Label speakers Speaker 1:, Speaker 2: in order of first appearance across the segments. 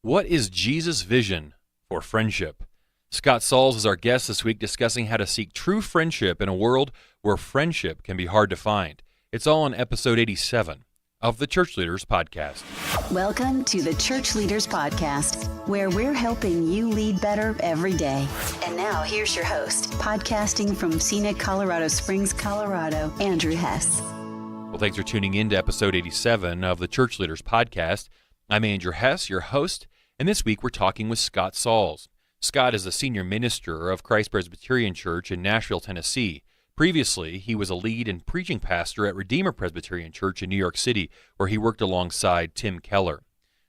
Speaker 1: What is Jesus' vision for friendship? Scott Sauls is our guest this week, discussing how to seek true friendship in a world where friendship can be hard to find. It's all on episode 87 of the Church Leaders Podcast.
Speaker 2: Welcome to the Church Leaders Podcast, where we're helping you lead better every day. And now here's your host, podcasting from scenic Colorado Springs, Colorado, Andrew Hess.
Speaker 1: Well, thanks for tuning in to episode 87 of the Church Leaders Podcast. I'm Andrew Hess, your host, and this week we're talking with Scott Sauls. Scott is a senior minister of Christ Presbyterian Church in Nashville, Tennessee. Previously, he was a lead and preaching pastor at Redeemer Presbyterian Church in New York City, where he worked alongside Tim Keller.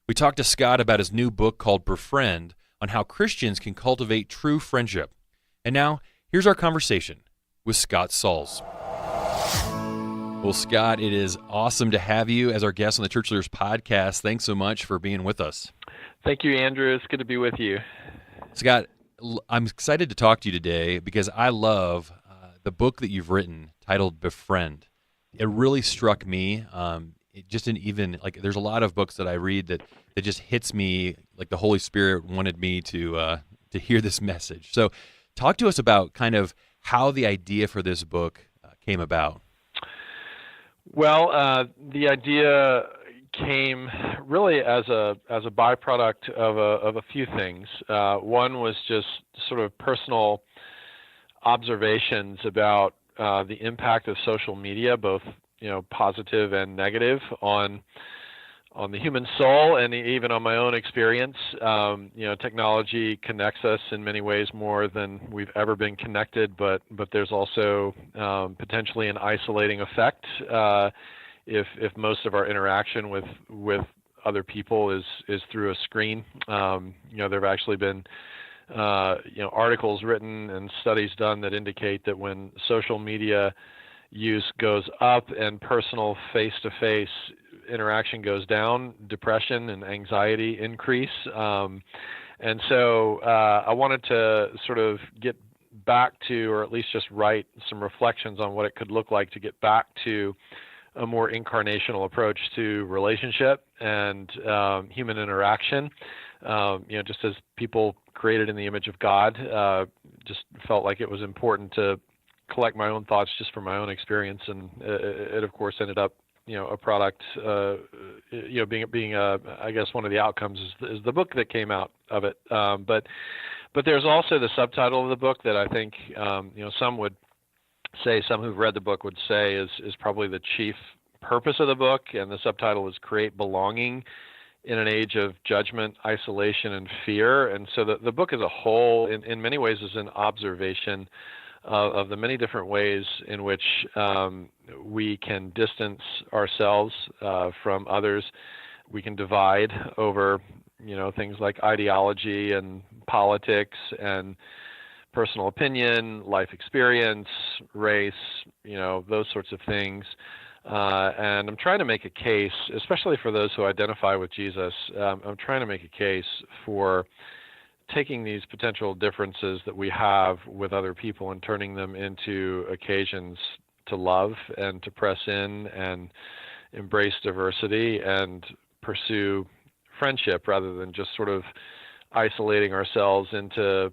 Speaker 1: We talked to Scott about his new book called Befriend, on how Christians can cultivate true friendship. And now, here's our conversation with Scott Sauls. Well, Scott, it is awesome to have you as our guest on the Church Leaders Podcast. Thanks so much for being with us.
Speaker 3: Thank you, Andrew. It's good to be with you.
Speaker 1: Scott, I'm excited to talk to you today because I love the book that you've written titled Befriend. It really struck me. It just didn't even, there's a lot of books that I read that just hits me like the Holy Spirit wanted me to hear this message. So talk to us about kind of how the idea for this book came about.
Speaker 3: Well, the idea came really as a byproduct of a few things. One was just sort of personal observations about the impact of social media, both positive and negative, on the human soul, and even on my own experience. Technology connects us in many ways more than we've ever been connected, but there's also potentially an isolating effect if most of our interaction with other people is through a screen. There have actually been articles written and studies done that indicate that when social media use goes up and personal face-to-face interaction goes down, depression and anxiety increase. And so I wanted to sort of get back to, or at least just write some reflections on what it could look like to get back to a more incarnational approach to relationship and human interaction. Just as people created in the image of God, just felt like it was important to collect my own thoughts just from my own experience, and it of course ended up a product, being I guess one of the outcomes is the book that came out of it. But there's also the subtitle of the book that I think some would say, some who've read the book would say is probably the chief purpose of the book, and the subtitle is Create Belonging in an Age of Judgment, Isolation, and Fear. And so the book as a whole, in many ways, is an observation of the many different ways in which we can distance ourselves from others. We can divide over, things like ideology and politics and personal opinion, life experience, race, those sorts of things. And I'm trying to make a case, especially for those who identify with Jesus, I'm trying to make a case for taking these potential differences that we have with other people and turning them into occasions to love and to press in and embrace diversity and pursue friendship, rather than just sort of isolating ourselves into,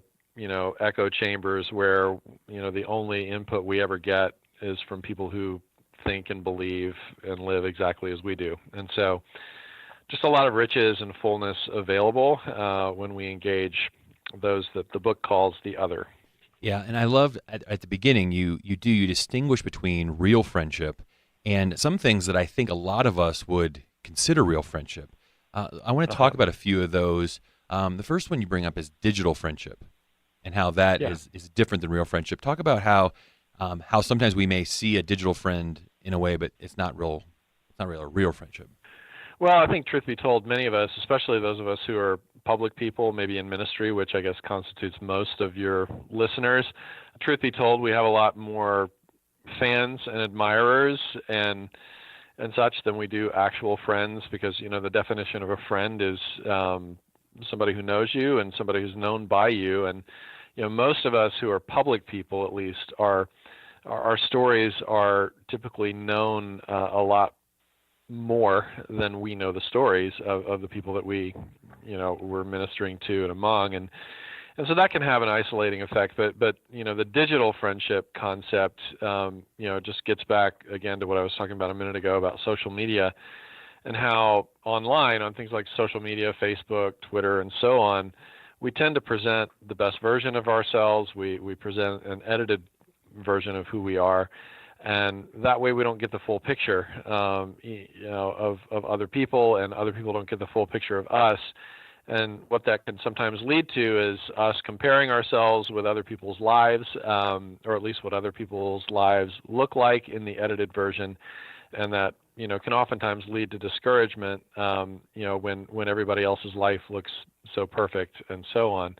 Speaker 3: echo chambers where, the only input we ever get is from people who think and believe and live exactly as we do. And so just a lot of riches and fullness available when we engage those that the book calls the other.
Speaker 1: Yeah, and I love at the beginning you distinguish between real friendship and some things that I think a lot of us would consider real friendship. I want to talk about a few of those. The first one you bring up is digital friendship, and how that is different than real friendship. Talk about how sometimes we may see a digital friend in a way, but it's not real. It's not really a real friendship.
Speaker 3: Well, I think, truth be told, many of us, especially those of us who are public people, maybe in ministry, which I guess constitutes most of your listeners, truth be told, we have a lot more fans and admirers and such than we do actual friends, because the definition of a friend is somebody who knows you and somebody who's known by you. And most of us who are public people, at least, our stories are typically known a lot more than we know the stories of the people that we're ministering to and among, and so that can have an isolating effect. But the digital friendship concept, just gets back again to what I was talking about a minute ago about social media, and how online on things like social media, Facebook, Twitter, and so on, we tend to present the best version of ourselves. We present an edited version of who we are, and that way we don't get the full picture of other people, and other people don't get the full picture of us. And what that can sometimes lead to is us comparing ourselves with other people's lives, or at least what other people's lives look like in the edited version, and that can oftentimes lead to discouragement, when everybody else's life looks so perfect and so on.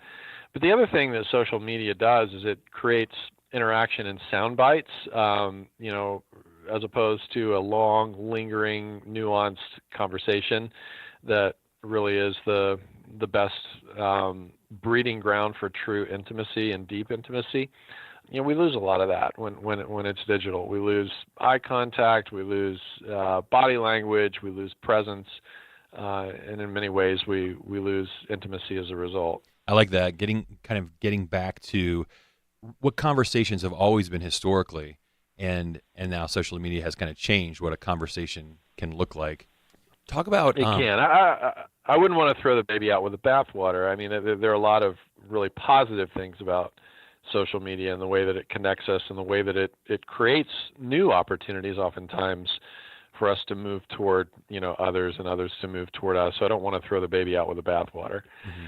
Speaker 3: But the other thing that social media does is it creates interaction in sound bites, as opposed to a long, lingering, nuanced conversation that really is the best breeding ground for true intimacy and deep intimacy. We lose a lot of that when it's digital. We lose eye contact, we lose body language, we lose presence, and in many ways we lose intimacy as a result.
Speaker 1: I like that, getting back to what conversations have always been historically, and now social media has kind of changed what a conversation can look like. Talk about
Speaker 3: it can. I wouldn't want to throw the baby out with the bathwater. I mean, there are a lot of really positive things about social media and the way that it connects us and the way that it creates new opportunities oftentimes for us to move toward others and others to move toward us. So I don't want to throw the baby out with the bathwater.
Speaker 1: Mm-hmm.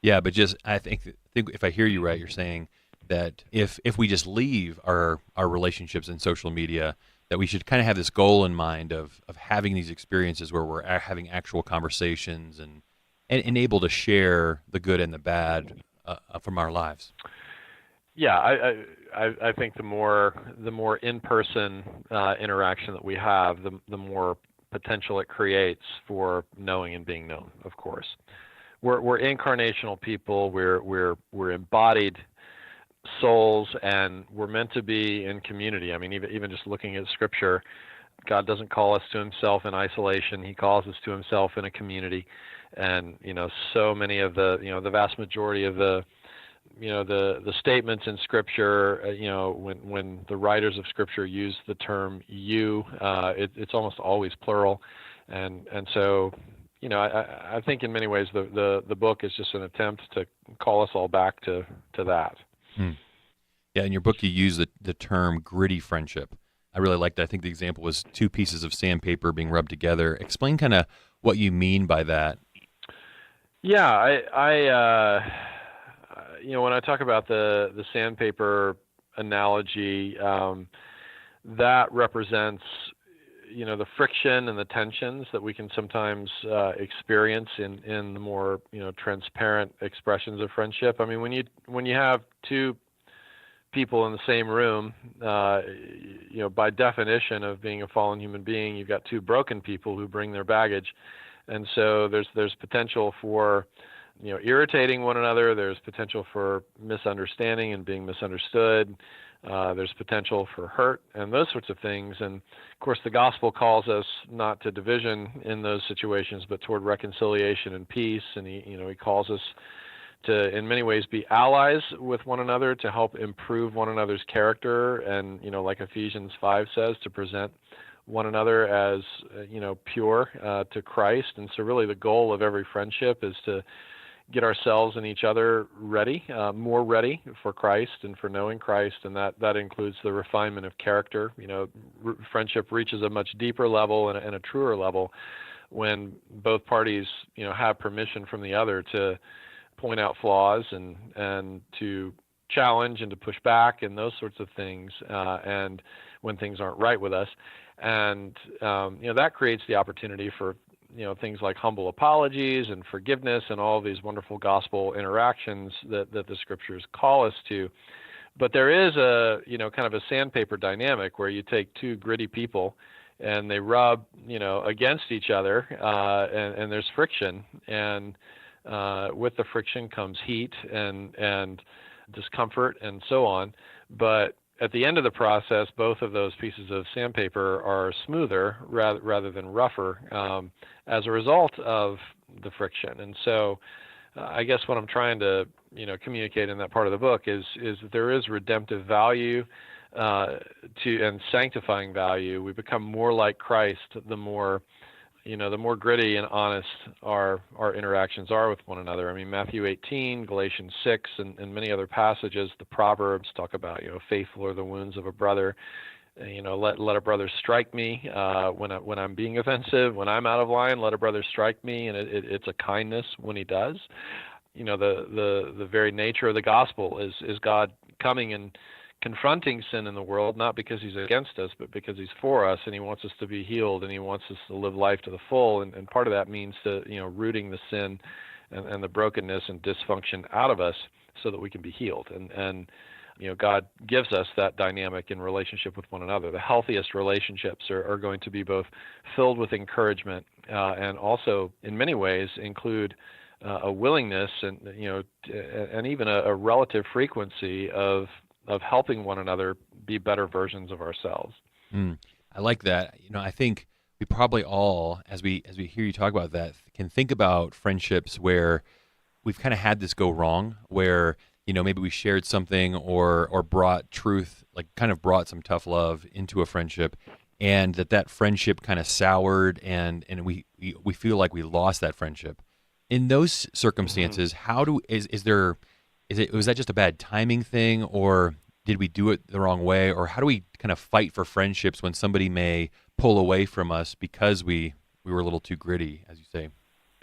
Speaker 1: Yeah, but I think if I hear you right, you're saying that if we just leave our relationships in social media, that we should kind of have this goal in mind of having these experiences where we're having actual conversations and able to share the good and the bad from our lives.
Speaker 3: Yeah, I think the more in-person interaction that we have, the more potential it creates for knowing and being known. Of course, we're incarnational people. We're embodied souls, and we're meant to be in community. I mean, even just looking at Scripture, God doesn't call us to Himself in isolation. He calls us to Himself in a community, and so many of the vast majority of the statements in Scripture, when the writers of Scripture use the term "you," it's almost always plural, and so I think in many ways the book is just an attempt to call us all back to that.
Speaker 1: Yeah, in your book you use the term gritty friendship. I really liked that. I think the example was two pieces of sandpaper being rubbed together. Explain kind of what you mean by that.
Speaker 3: Yeah, I when I talk about the sandpaper analogy, that represents the friction and the tensions that we can sometimes experience in the more transparent expressions of friendship. I mean, when you have two people in the same room, by definition of being a fallen human being, you've got two broken people who bring their baggage, and so there's potential for irritating one another. There's potential for misunderstanding and being misunderstood. There's potential for hurt and those sorts of things. And of course, the gospel calls us not to division in those situations, but toward reconciliation and peace. And he calls us to, in many ways, be allies with one another to help improve one another's character. And like Ephesians 5 says, to present one another as pure to Christ. And so, really, the goal of every friendship is to get ourselves and each other ready, more ready for Christ and for knowing Christ, and that includes the refinement of character. Friendship reaches a much deeper level and a truer level when both parties, have permission from the other to point out flaws and to challenge and to push back and those sorts of things, and when things aren't right with us, and that creates the opportunity for things like humble apologies and forgiveness and all of these wonderful gospel interactions that the Scriptures call us to. But there is a kind of a sandpaper dynamic where you take two gritty people and they rub against each other, and there's friction, and with the friction comes heat and discomfort and so on. But at the end of the process, both of those pieces of sandpaper are smoother rather than rougher as a result of the friction. And so I guess what I'm trying to communicate in that part of the book is that there is redemptive value and sanctifying value. We become more like Christ the more gritty and honest our interactions are with one another. I mean, Matthew 18, Galatians 6, and many other passages, the Proverbs talk about, faithful are the wounds of a brother. Let a brother strike me when I'm being offensive. When I'm out of line, let a brother strike me, and it's a kindness when he does. The very nature of the gospel is God coming and confronting sin in the world, not because he's against us, but because he's for us, and he wants us to be healed, and he wants us to live life to the full. And part of that means rooting the sin and the brokenness and dysfunction out of us so that we can be healed. And God gives us that dynamic in relationship with one another. The healthiest relationships are going to be both filled with encouragement and also, in many ways, include a willingness and even a relative frequency of helping one another be better versions of ourselves.
Speaker 1: I like that. I think we probably all, as we hear you talk about that, can think about friendships where we've kind of had this go wrong, where maybe we shared something or brought truth, like kind of brought some tough love into a friendship, and that friendship kind of soured, and we feel like we lost that friendship. In those circumstances, was that just a bad timing thing, or did we do it the wrong way, or how do we kind of fight for friendships when somebody may pull away from us because we were a little too gritty, as you say?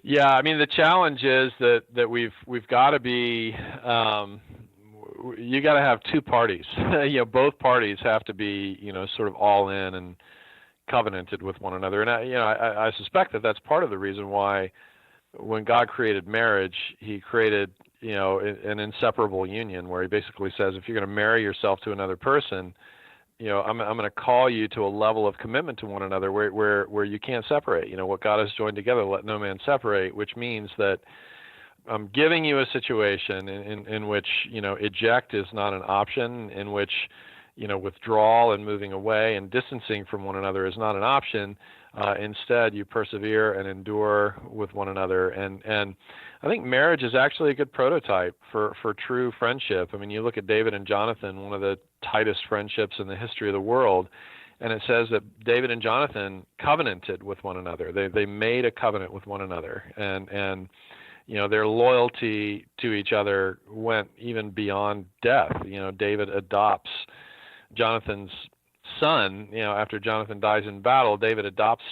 Speaker 3: Yeah, I mean, the challenge is that we've got to be you got to have two parties. Both parties have to be sort of all in and covenanted with one another. And I suspect that that's part of the reason why when God created marriage, he created an inseparable union, where he basically says, if you're going to marry yourself to another person, I'm going to call you to a level of commitment to one another where you can't separate. What God has joined together, let no man separate, which means that I'm giving you a situation in which eject is not an option, in which withdrawal and moving away and distancing from one another is not an option. Instead, you persevere and endure with one another. And I think marriage is actually a good prototype for true friendship. I mean, you look at David and Jonathan, one of the tightest friendships in the history of the world, and it says that David and Jonathan covenanted with one another. They made a covenant with one another, and their loyalty to each other went even beyond death. David adopts Jonathan's son. After Jonathan dies in battle, David adopts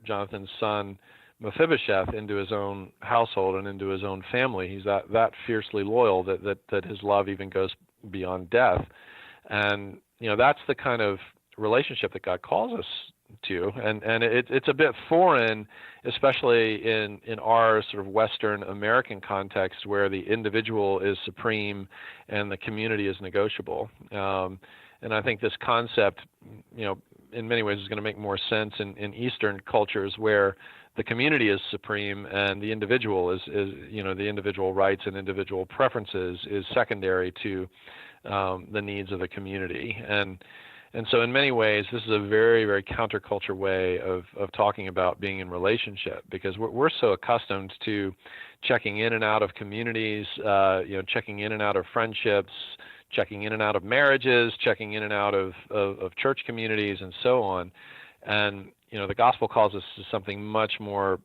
Speaker 3: Jonathan's son Mephibosheth into his own household and into his own family. He's that fiercely loyal that his love even goes beyond death. And that's the kind of relationship that God calls us to, and it's a bit foreign, especially in our sort of Western American context, where the individual is supreme and the community is negotiable. And I think this concept, in many ways is going to make more sense in Eastern cultures, where the community is supreme and the individual is the individual rights and individual preferences is secondary to the needs of the community. And so in many ways, this is a very, very counterculture way of talking about being in relationship, because we're so accustomed to checking in and out of communities, checking in and out of friendships, checking in and out of marriages, checking in and out of church communities, and so on. And the gospel calls us to something much more,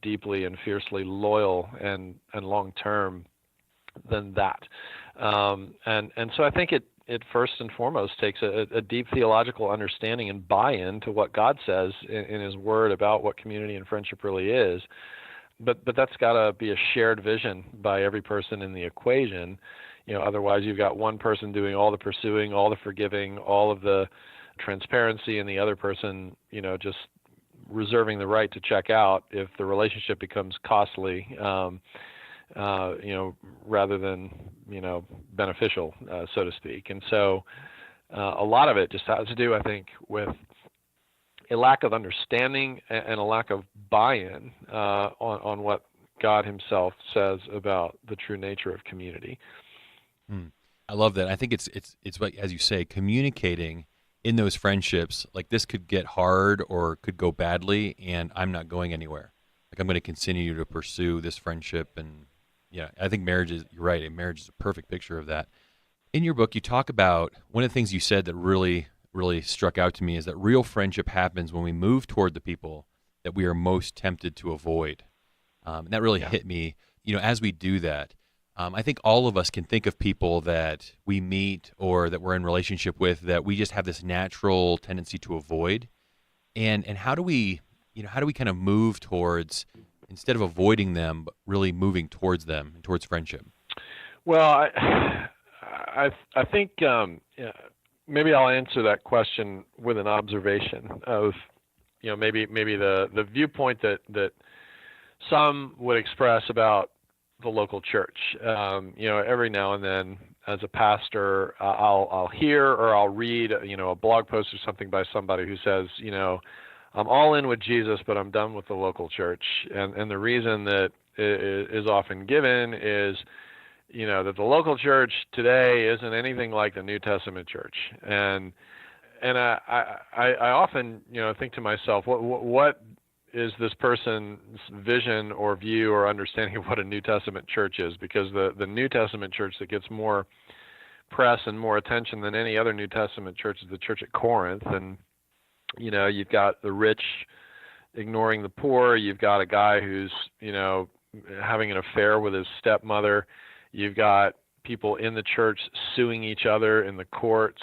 Speaker 3: deeply and fiercely loyal and long-term than that. And so I think it first and foremost takes a deep theological understanding and buy-in to what God says in his word about what community and friendship really is. But that's got to be a shared vision by every person in the equation. Otherwise you've got one person doing all the pursuing, all the forgiving, all of the transparency, and the other person, just reserving the right to check out if the relationship becomes costly, rather than, beneficial, so to speak. And so a lot of it just has to do, I think, with a lack of understanding and a lack of buy-in on what God himself says about the true nature of community.
Speaker 1: I love that. I think it's like, as you say, communicating in those friendships, like this could get hard or could go badly, and I'm not going anywhere. Like I'm going to continue to pursue this friendship. And yeah, I think you're right. A marriage is a perfect picture of that. In your book, you talk about one of the things you said that really, really struck out to me is that real friendship happens when we move toward the people that we are most tempted to avoid. And that really hit me, as we do that. I think all of us can think of people that we meet or that we're in relationship with that we just have this natural tendency to avoid. And how do we kind of move towards, instead of avoiding them, but really moving towards them and towards friendship?
Speaker 3: Well, I think maybe I'll answer that question with an observation of, maybe the viewpoint that some would express about the local church. Every now and then, as a pastor, I'll hear or I'll read, a blog post or something by somebody who says, I'm all in with Jesus, but I'm done with the local church. And the reason that is often given is, that the local church today isn't anything like the New Testament church. And I often, think to myself, what is this person's vision or view or understanding of what a New Testament church is? Because the New Testament church that gets more press and more attention than any other New Testament church is the church at Corinth. And, you've got the rich ignoring the poor. You've got a guy who's, having an affair with his stepmother. You've got people in the church suing each other in the courts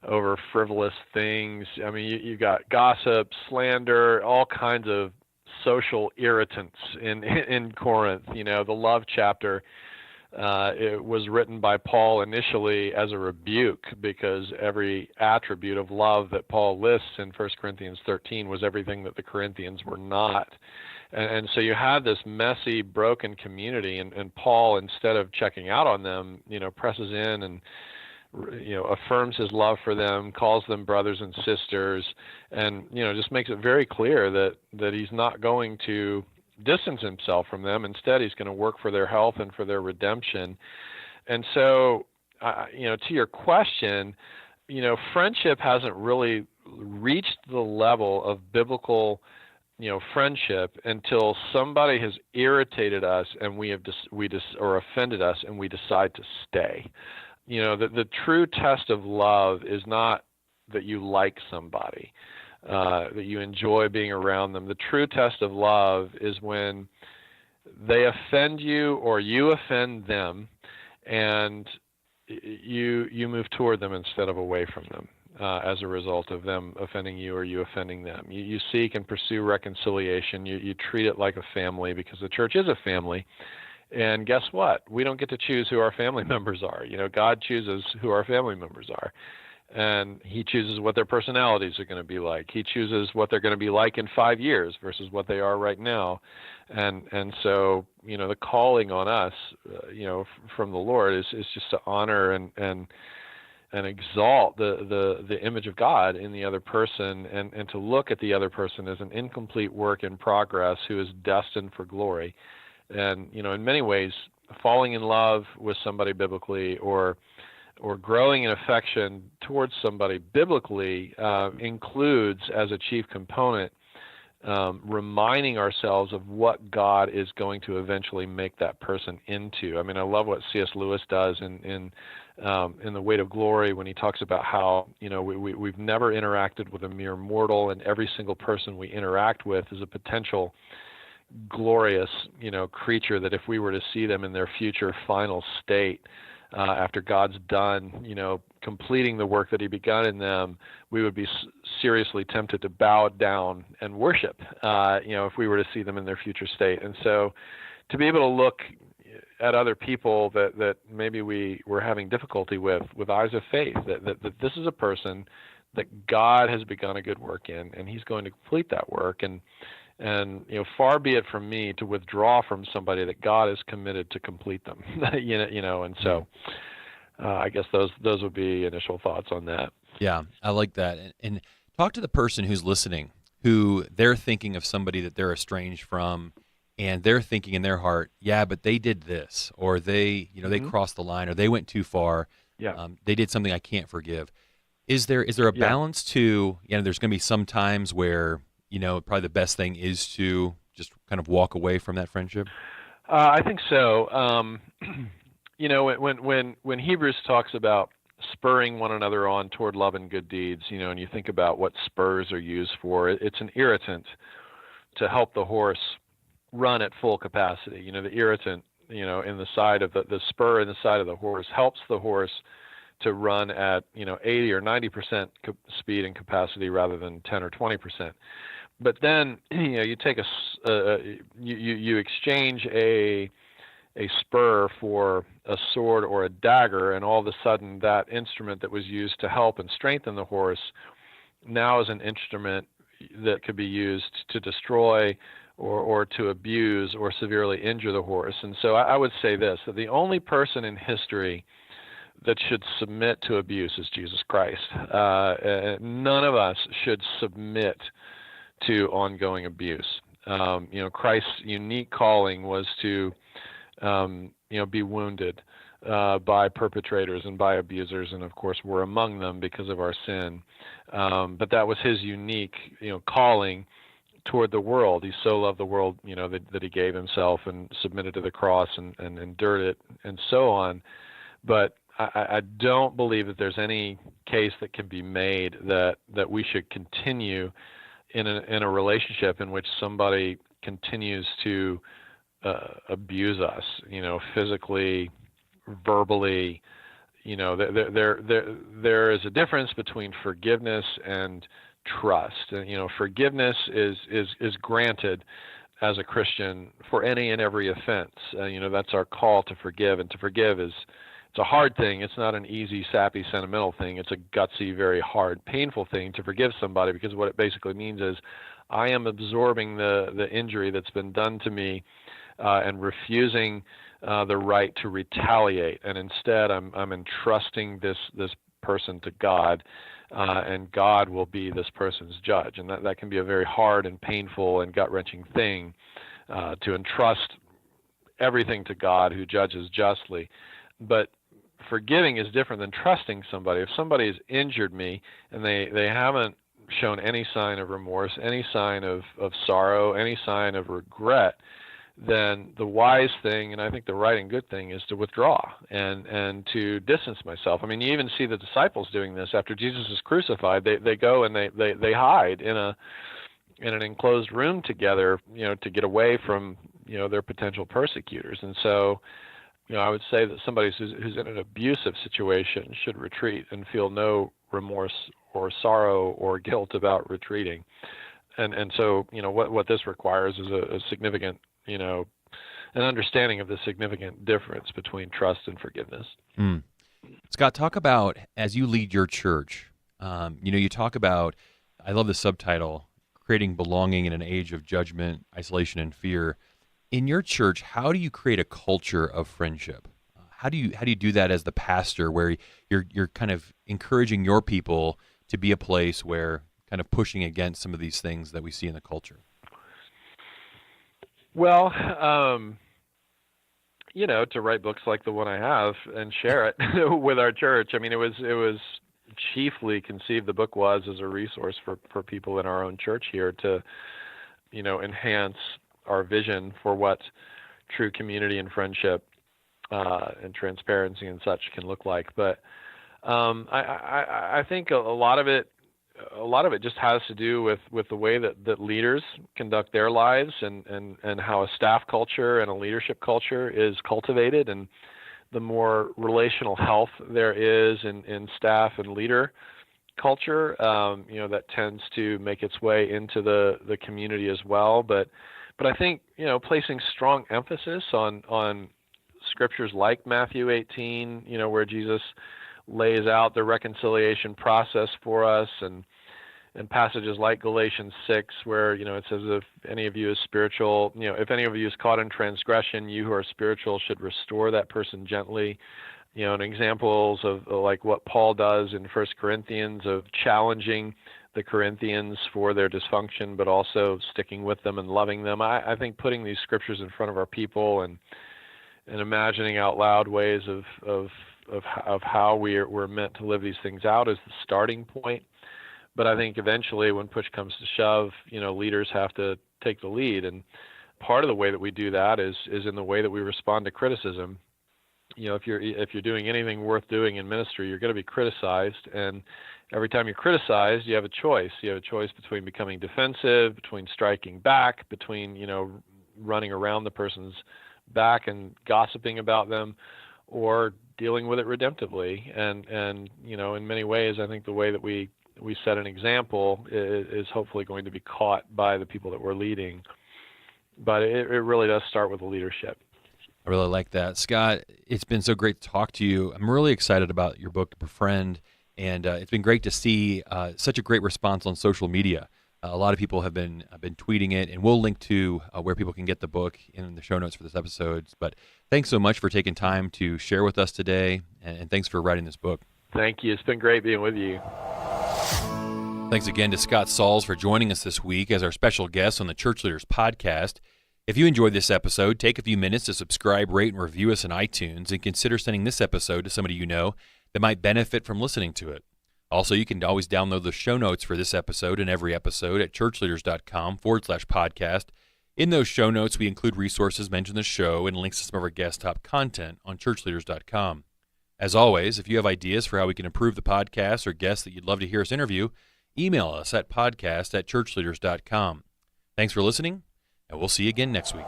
Speaker 3: over frivolous things. I mean, you've got gossip, slander, all kinds of social irritants in Corinth. The love chapter, it was written by Paul initially as a rebuke, because every attribute of love that Paul lists in 1 Corinthians 13 was everything that the Corinthians were not. And so you had this messy, broken community, and Paul, instead of checking out on them, presses in and affirms his love for them, calls them brothers and sisters, and just makes it very clear that he's not going to distance himself from them. Instead, he's going to work for their health and for their redemption. And so, to your question, friendship hasn't really reached the level of biblical friendship until somebody has irritated us and or offended us, and we decide to stay. The true test of love is not that you like somebody, that you enjoy being around them. The true test of love is when they offend you or you offend them, and you move toward them instead of away from them. As a result of them offending you or you offending them. You seek and pursue reconciliation. You treat it like a family, because the church is a family. And guess what? We don't get to choose who our family members are. God chooses who our family members are. And he chooses what their personalities are going to be like. He chooses what they're going to be like in 5 years versus what they are right now. And so, the calling on us, from the Lord is just to honor and exalt the image of God in the other person, and to look at the other person as an incomplete work in progress who is destined for glory. And, in many ways, falling in love with somebody biblically or growing in affection towards somebody biblically includes, as a chief component, reminding ourselves of what God is going to eventually make that person into. I mean, I love what C.S. Lewis does in The Weight of Glory, when he talks about how we've never interacted with a mere mortal, and every single person we interact with is a potential glorious creature that if we were to see them in their future final state, after God's done completing the work that he begun in them, we would be seriously tempted to bow down and worship if we were to see them in their future state. And so to be able to look at other people that maybe we were having difficulty with eyes of faith, that this is a person that God has begun a good work in, and he's going to complete that work. And far be it from me to withdraw from somebody that God is committed to complete them. And so I guess those would be initial thoughts on that.
Speaker 1: Yeah, I like that. And talk to the person who's listening, who they're thinking of somebody that they're estranged from, and they're thinking in their heart, yeah, but they did this, or they, they crossed the line, or they went too far.
Speaker 3: Yeah.
Speaker 1: They did something I can't forgive. Is there a balance to, there's going to be some times where, probably the best thing is to just kind of walk away from that friendship?
Speaker 3: I think so. When Hebrews talks about spurring one another on toward love and good deeds, and you think about what spurs are used for, it's an irritant to help the horse run at full capacity. The irritant, in the side of the spur in the side of the horse helps the horse to run at 80 or 90% speed and capacity rather than 10 or 20%. But then you take you exchange a spur for a sword or a dagger, and all of a sudden that instrument that was used to help and strengthen the horse now is an instrument that could be used to destroy or to abuse or severely injure the horse. And so I would say this, that the only person in history that should submit to abuse is Jesus Christ. None of us should submit to ongoing abuse. Christ's unique calling was to be wounded by perpetrators and by abusers, and of course we're among them because of our sin. But that was his unique, calling toward the world. He so loved the world, that he gave himself and submitted to the cross and endured it and so on. But I don't believe that there's any case that can be made that we should continue in a relationship in which somebody continues to abuse us, physically, verbally. There is a difference between forgiveness and trust. Forgiveness is granted as a Christian for any and every offense. That's our call to forgive, and to forgive it's a hard thing. It's not an easy, sappy, sentimental thing. It's a gutsy, very hard, painful thing to forgive somebody, because what it basically means is I am absorbing the injury that's been done to me and refusing the right to retaliate. And instead, I'm entrusting this person to God, and God will be this person's judge. And that can be a very hard and painful and gut-wrenching thing, to entrust everything to God who judges justly. But forgiving is different than trusting somebody. If somebody has injured me and they haven't shown any sign of remorse, any sign of sorrow, any sign of regret, then the wise thing, and I think the right and good thing, is to withdraw and to distance myself. I mean, you even see the disciples doing this. After Jesus is crucified, they go and they hide in an enclosed room together, to get away from their potential persecutors. And so, I would say that somebody who's in an abusive situation should retreat and feel no remorse or sorrow or guilt about retreating. And so, what this requires is a significant, an understanding of the significant difference between trust and forgiveness.
Speaker 1: Scott, talk about, as you lead your church, you talk about, I love the subtitle, creating belonging in an age of judgment, isolation, and fear. In your church, how do you create a culture of friendship? How do you do that as the pastor, where you're kind of encouraging your people to be a place where kind of pushing against some of these things that we see in the culture?
Speaker 3: Well, to write books like the one I have and share it with our church. I mean, it was chiefly conceived, the book was, as a resource for people in our own church here to, enhance our vision for what true community and friendship and transparency and such can look like. But I think a lot of it just has to do with the way that leaders conduct their lives and how a staff culture and a leadership culture is cultivated. And the more relational health there is in staff and leader culture, that tends to make its way into the community as well. But I think, placing strong emphasis on scriptures like Matthew 18, where Jesus lays out the reconciliation process for us, and passages like Galatians 6, where, it says, if any of you is spiritual, if any of you is caught in transgression, you who are spiritual should restore that person gently. And examples of like what Paul does in 1 Corinthians of challenging the Corinthians for their dysfunction, but also sticking with them and loving them. I think putting these scriptures in front of our people and imagining out loud ways of of how we're meant to live these things out as the starting point. But I think eventually, when push comes to shove, leaders have to take the lead. And part of the way that we do that is in the way that we respond to criticism. If you're doing anything worth doing in ministry, you're going to be criticized, and every time you're criticized, you have a choice. You have a choice between becoming defensive, between striking back, between running around the person's back and gossiping about them, or dealing with it redemptively. And in many ways, I think the way that we set an example is hopefully going to be caught by the people that we're leading. But it really does start with the leadership.
Speaker 1: I really like that. Scott, it's been so great to talk to you. I'm really excited about your book, Befriend, and it's been great to see such a great response on social media. A lot of people have been tweeting it, and we'll link to where people can get the book in the show notes for this episode. But thanks so much for taking time to share with us today, and thanks for writing this book.
Speaker 3: Thank you. It's been great being with you.
Speaker 1: Thanks again to Scott Sauls for joining us this week as our special guest on the Church Leaders Podcast. If you enjoyed this episode, take a few minutes to subscribe, rate, and review us on iTunes, and consider sending this episode to somebody you know that might benefit from listening to it. Also, you can always download the show notes for this episode and every episode at ChurchLeaders.com/podcast. In those show notes, we include resources mentioned in the show and links to some of our guest top content on ChurchLeaders.com. As always, if you have ideas for how we can improve the podcast or guests that you'd love to hear us interview, email us at podcast@ChurchLeaders.com. Thanks for listening, and we'll see you again next week.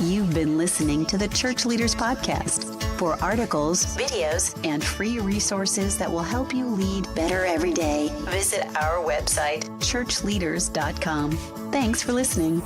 Speaker 2: You've been listening to the Church Leaders Podcast. For articles, videos, and free resources that will help you lead better every day, visit our website, ChurchLeaders.com. Thanks for listening.